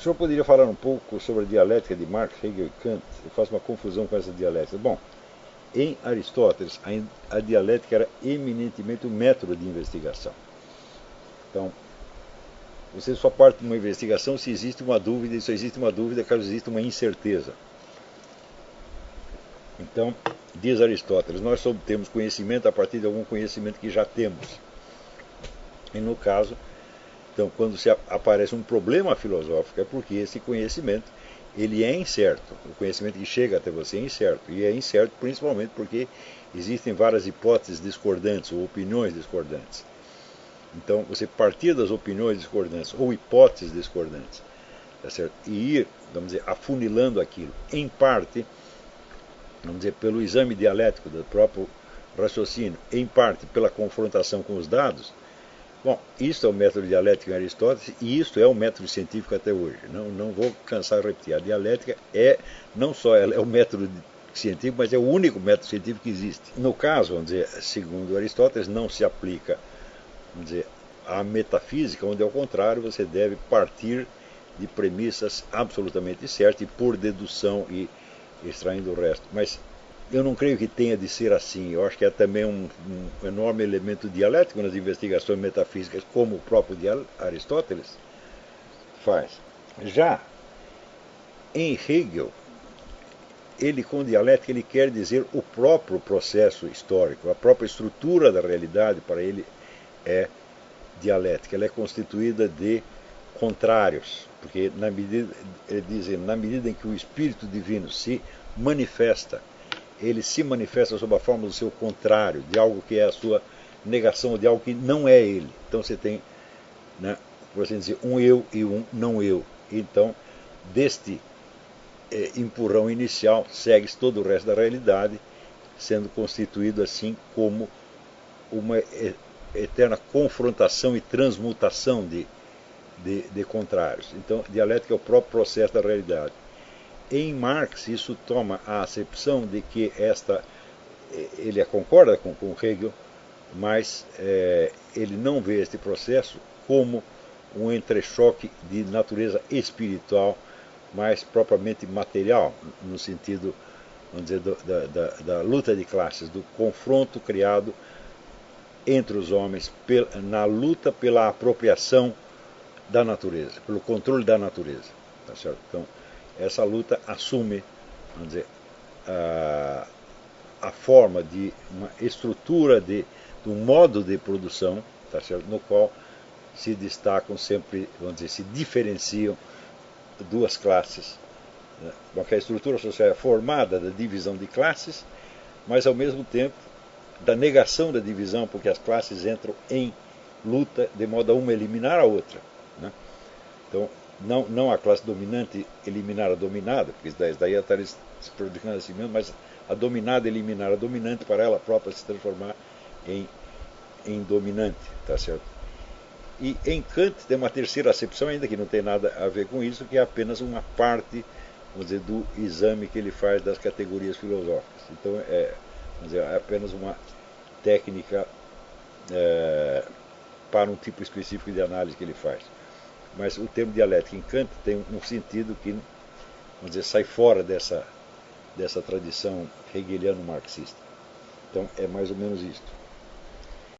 senhor poderia falar um pouco sobre a dialética de Marx, Hegel e Kant? Eu faço uma confusão com essa dialética. Bom, em Aristóteles, a dialética era eminentemente um método de investigação. Então, você só parte de uma investigação se existe uma dúvida, e só existe uma dúvida caso exista uma incerteza. Então, diz Aristóteles, nós obtemos conhecimento a partir de algum conhecimento que já temos. E no caso, então, quando aparece um problema filosófico, é porque esse conhecimento ele é incerto. O conhecimento que chega até você é incerto. E é incerto principalmente porque existem várias hipóteses discordantes ou opiniões discordantes. Então, você partir das opiniões discordantes ou hipóteses discordantes, tá certo? E ir, vamos dizer, afunilando aquilo, em parte, vamos dizer, pelo exame dialético do próprio raciocínio, em parte pela confrontação com os dados. Bom, isso é o método dialético em Aristóteles e isso é o método científico até hoje. Não vou cansar de repetir. A dialética não só ela é o método científico, mas é o único método científico que existe. No caso, vamos dizer, segundo Aristóteles, não se aplica, vamos dizer, à metafísica, onde ao contrário você deve partir de premissas absolutamente certas e por dedução e extraindo o resto. Mas eu não creio que tenha de ser assim. Eu acho que é também um enorme elemento dialético nas investigações metafísicas, como o próprio Aristóteles faz. Já em Hegel, ele com dialética ele quer dizer o próprio processo histórico, a própria estrutura da realidade para ele é dialética. Ela é constituída de contrários, porque ele diz, na medida em que o Espírito Divino se manifesta, ele se manifesta sob a forma do seu contrário, de algo que é a sua negação, de algo que não é ele. Então você tem, né, por assim dizer, um eu e um não eu. Então, deste empurrão inicial, segue-se todo o resto da realidade, sendo constituído assim como uma eterna confrontação e transmutação de contrários. Então, dialética é o próprio processo da realidade. Em Marx, isso toma a acepção de que ele concorda com Hegel, mas ele não vê este processo como um entrechoque de natureza espiritual, mais propriamente material, no sentido, vamos dizer, da luta de classes, do confronto criado entre os homens na luta pela apropriação da natureza, pelo controle da natureza. Tá certo? Então, essa luta assume, vamos dizer, a forma de uma estrutura de um modo de produção, tá certo? No qual se destacam sempre, vamos dizer, se diferenciam duas classes. Né? Porque a estrutura social é formada da divisão de classes, mas ao mesmo tempo da negação da divisão, porque as classes entram em luta de modo a uma eliminar a outra. Né? Então, não a classe dominante eliminar a dominada, porque isso daí estaria se prejudicando a si mesmo, mas a dominada eliminar a dominante para ela própria se transformar em dominante, tá certo? E em Kant tem uma terceira acepção, ainda que não tem nada a ver com isso, que é apenas uma parte, vamos dizer, do exame que ele faz das categorias filosóficas. Então vamos dizer, é apenas uma técnica para um tipo específico de análise que ele faz. Mas o termo dialética em Kant tem um sentido que, vamos dizer, sai fora dessa tradição hegeliano-marxista. Então é mais ou menos isto.